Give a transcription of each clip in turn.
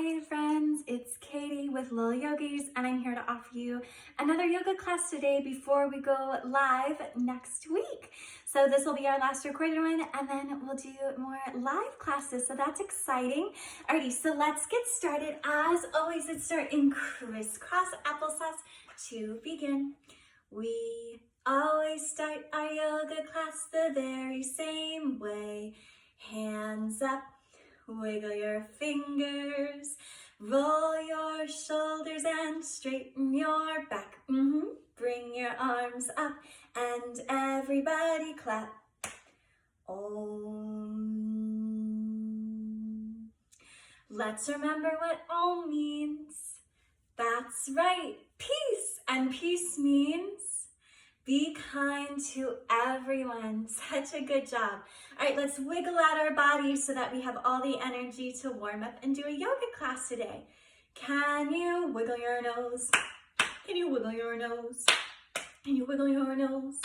Hi friends, it's Katie with Little Yogis, and I'm here to offer you another yoga class today before we go live next week. So this will be our last recorded one, and then we'll do more live classes, so that's exciting. Alrighty, so let's get started. As always, let's start in crisscross applesauce to begin. We always start our yoga class the very same way. Hands up. Wiggle your fingers, roll your shoulders and straighten your back. Bring your arms up and everybody clap. Om. Let's remember what Om means. That's right, peace. And peace means be kind to everyone. Such a good job. All right, let's wiggle out our bodies so that we have all the energy to warm up and do a yoga class today. Can you wiggle your nose? Can you wiggle your nose? Can you wiggle your nose?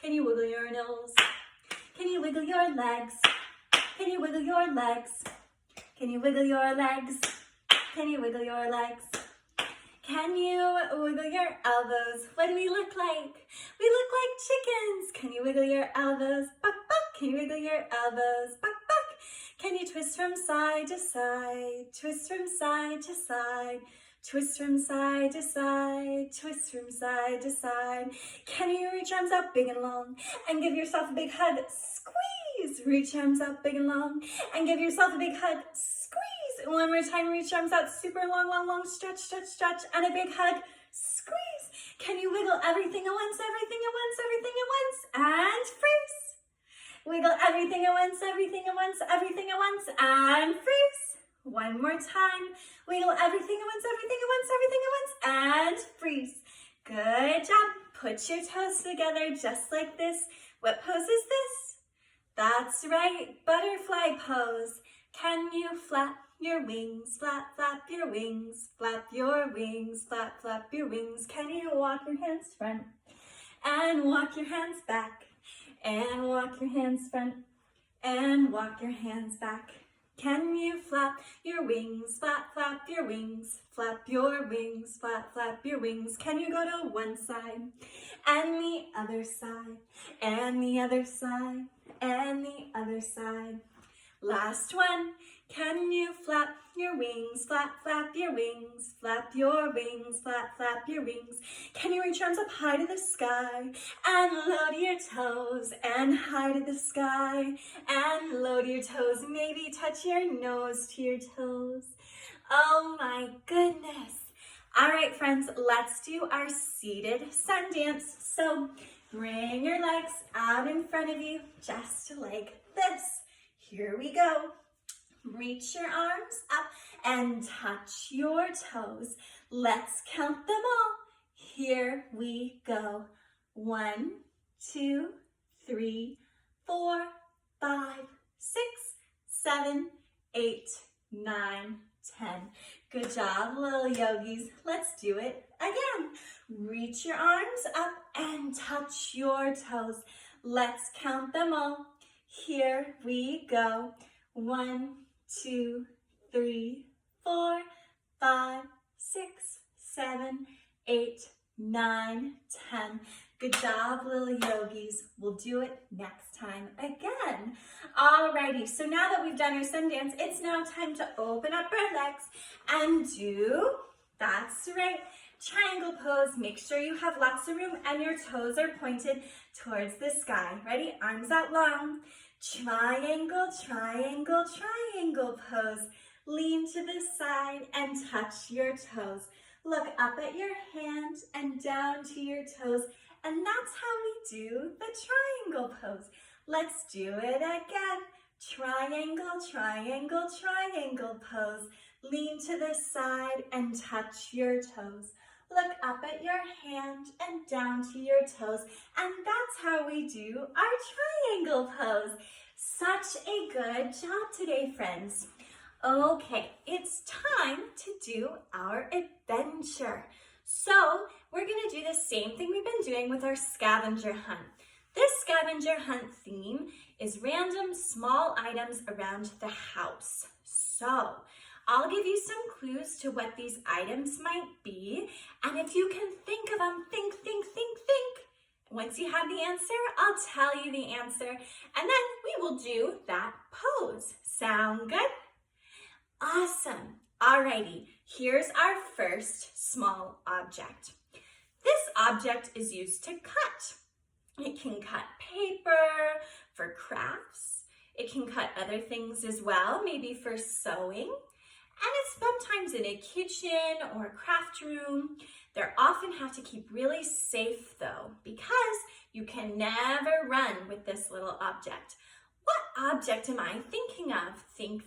Can you wiggle your nose? Can you wiggle your legs? Can you wiggle your legs? Can you wiggle your legs? Can you wiggle your legs? Can you wiggle your elbows? What do we look like? We look like chickens. Can you wiggle your elbows? Buck, buck. Can you wiggle your elbows? Buck, buck. Can you twist from side to side? Twist from side to side. Twist from side to side. Twist from side to side. Can you reach arms out big and long and give yourself a big hug? Squeeze. Reach arms out big and long and give yourself a big hug. Squeeze. One more time, reach arms out super long, long, long, stretch, stretch, stretch, and a big hug. Squeeze. Can you wiggle everything at once, everything at once, everything at once, and freeze. Wiggle everything at once, everything at once, everything at once, and freeze. One more time. Wiggle everything at once, everything at once, everything at once, and freeze. Good job. Put your toes together just like this. What pose is this? That's right, butterfly pose. Can you flap your wings, flap, flap your wings, flap your wings, flap, flap your wings. Can you walk your hands front and walk your hands back and walk your hands front and walk your hands back? Can you flap your wings, flap, flap your wings, flap your wings, flap, flap your wings? Can you go to one side and the other side and the other side and the other side? Last one. Can you flap your wings, flap, flap your wings, flap your wings, flap, flap your wings? Can you reach arms up high to the sky and low to your toes and high to the sky and low to your toes? Maybe touch your nose to your toes. Oh my goodness. All right, friends, let's do our seated sun dance. So bring your legs out in front of you, just like this. Here we go. Reach your arms up and touch your toes. Let's count them all. Here we go. 1, 2, 3, 4, 5, 6, 7, 8, 9, 10. Good job, little yogis. Let's do it again. Reach your arms up and touch your toes. Let's count them all. Here we go. 1, 2, 3, 4, 5, 6, 7, 8, 9, 10. Good job, little yogis. We'll do it next time again. Alrighty, so now that we've done our sun dance, it's now time to open up our legs and do, that's right, triangle pose. Make sure you have lots of room and your toes are pointed towards the sky. Ready? Arms out long. Triangle, triangle, triangle pose. Lean to the side and touch your toes. Look up at your hand and down to your toes. And that's how we do the triangle pose. Let's do it again. Triangle, triangle, triangle pose. Lean to the side and touch your toes. Look up at your hand and down to your toes. And that's how we do our triangle pose. Such a good job today, friends. Okay, it's time to do our adventure. So we're going to do the same thing we've been doing with our scavenger hunt. This scavenger hunt theme is random small items around the house. So I'll give you some clues to what these items might be. And if you can think of them, think. Once you have the answer, I'll tell you the answer. And then we will do that pose. Sound good? Awesome. Alrighty, here's our first small object. This object is used to cut. It can cut paper for crafts. It can cut other things as well, maybe for sewing. And it's sometimes in a kitchen or craft room. They often have to keep really safe though, because you can never run with this little object. What object am I thinking of? Think.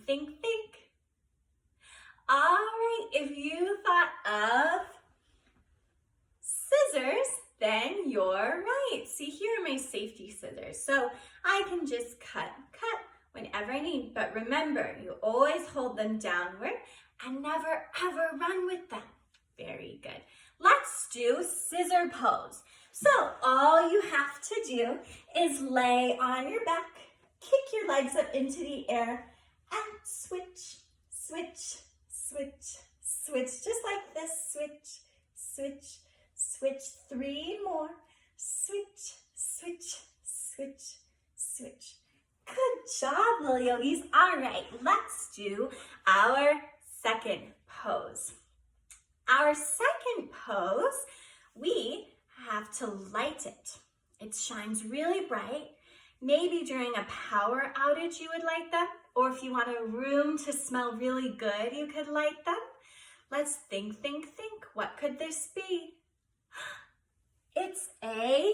All right, if you thought of scissors, then you're right. See, here are my safety scissors. So I can just cut whenever I need. But remember, you always hold them downward and never ever run with them. Very good. Let's do scissor pose. So all you have to do is lay on your back, kick your legs up into the air, and switch. Just like this, switch. 3 more. Switch. Good job, little yogis. All right, let's do our second pose. Our second pose, we have to light it. It shines really bright. Maybe during a power outage you would light them, or if you want a room to smell really good, you could light them. Let's think. What could this be? It's a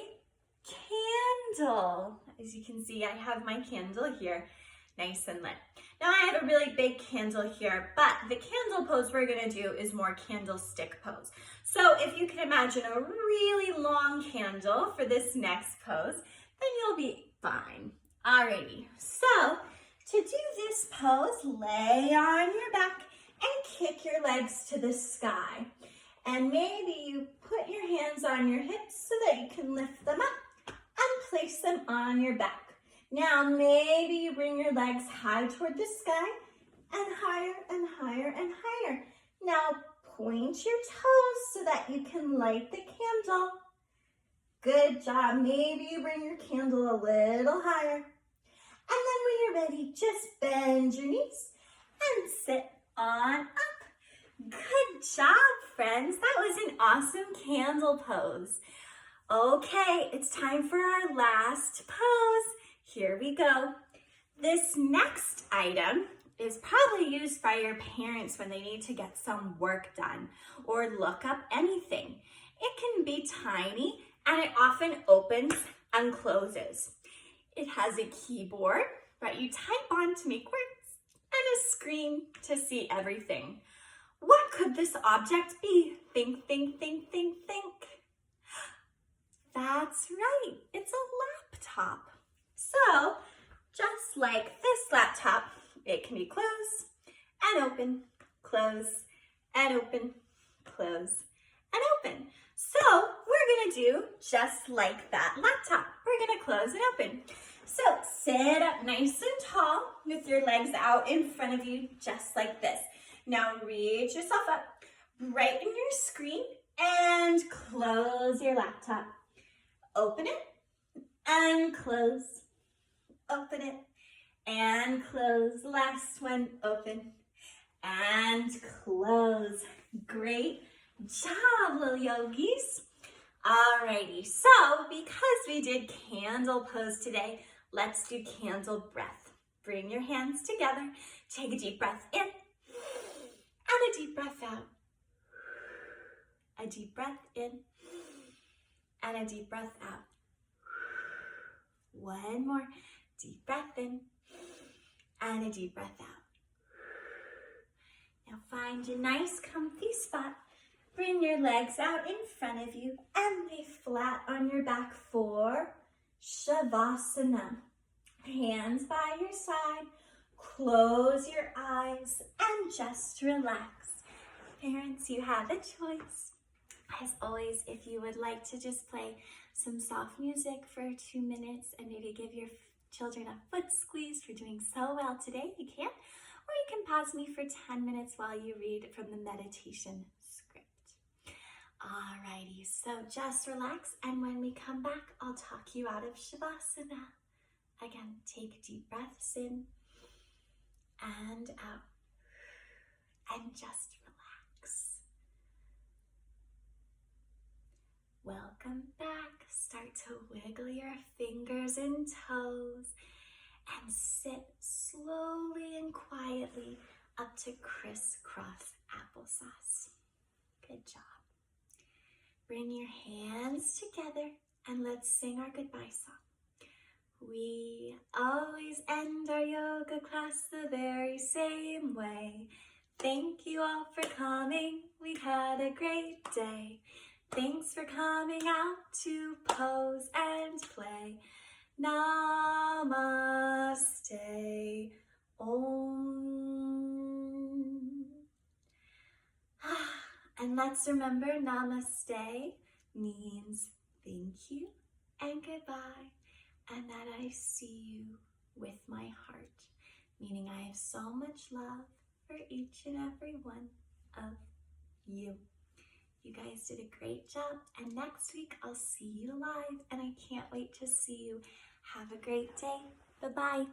candle. As you can see, I have my candle here, nice and lit. Now I have a really big candle here, but the candle pose we're gonna do is more candlestick pose. So if you can imagine a really long candle for this next pose, then you'll be fine. Alrighty, so to do this pose, lay on your back and kick your legs to the sky. And maybe you put your hands on your hips so that you can lift them up and place them on your back. Now maybe you bring your legs high toward the sky and higher and higher and higher. Now point your toes so that you can light the candle. Good job. Maybe you bring your candle a little higher. And then when you're ready, just bend your knees and sit on up. Good job, friends. That was an awesome candle pose. Okay, it's time for our last pose. Here we go. This next item is probably used by your parents when they need to get some work done or look up anything. It can be tiny and it often opens and closes. It has a keyboard that you type on to make words and a screen to see everything. What could this object be? Think. That's right, it's a laptop. So, just like this laptop, it can be closed and open, close and open, close and open. So, we're gonna do just like that laptop. We're gonna close and open. So, sit up nice and tall with your legs out in front of you, just like this. Now, reach yourself up, brighten your screen, and close your laptop. Open it and close. Open it and close. Last one, open and close. Great job, little yogis. Alrighty, so because we did candle pose today, let's do candle breath. Bring your hands together, take a deep breath in and a deep breath out. A deep breath in and a deep breath out. One more. Deep breath in and a deep breath out. Now find a nice comfy spot. Bring your legs out in front of you and lay flat on your back for Shavasana. Hands by your side. Close your eyes and just relax. Parents, you have a choice. As always, if you would like to just play some soft music for 2 minutes and maybe give your children a foot squeeze for doing so well today, you can. Or you can pause me for 10 minutes while you read from the meditation script. Alrighty, so just relax, and when we come back, I'll talk you out of Shavasana. Again, take deep breaths in and out, and just relax. Welcome back. Start to wiggle your fingers and toes and sit slowly and quietly up to crisscross applesauce. Good job. Bring your hands together and let's sing our goodbye song. We always end our yoga class the very same way. Thank you all for coming. We had a great day. Thanks for coming out to pose and play. Namaste. Om. And let's remember, namaste means thank you and goodbye, and that I see you with my heart, meaning I have so much love for each and every one of you. You guys did a great job, and next week I'll see you live, and I can't wait to see you. Have a great day. Bye-bye.